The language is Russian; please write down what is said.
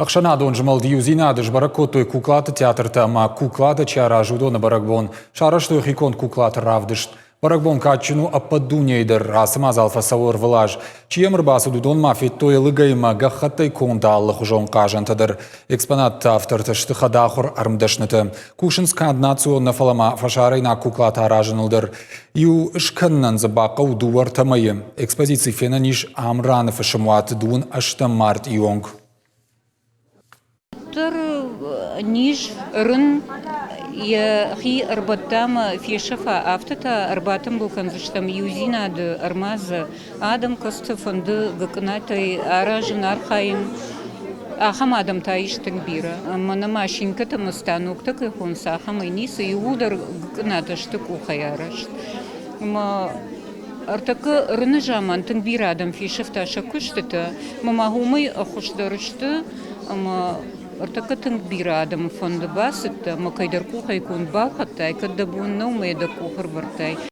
Акшанадон жмал дьюзинадыш баракотой куклата театрта ма куклата чара жудона баракбон. Шараштой хикон куклата равдышт. Баракбон качуну ападунейдер расма залфасавор влаж. Чиемр басу дудон мафит той лыгайма гахатай конда аллах ужон кажантадыр. Экспонат авторта штыхадахур армдашныты. Кушинска национна фалама фашарай на куклата ражынылдыр. Ю шканнан забақау дуар тамайым. Экспозиции фенаниш амраны фашамуат дун ашта март ионг. Ниж рын хи арбатам фишафа автота арбатам булканзыштам юзинады армазы адам костефанды гакнатай аражын архаим ахам адам таиштың бира мана машинка там станокта кайхон сахам инисы и удар гакнаташты кухаярашт артакы рыны жаман тың бира адам фишафта шакуштыта мамагумай ахушдарышты артакы тың бира адам фонды басыты макайдар кухай кун балхаттай кадда бун наумайда кухар бартай.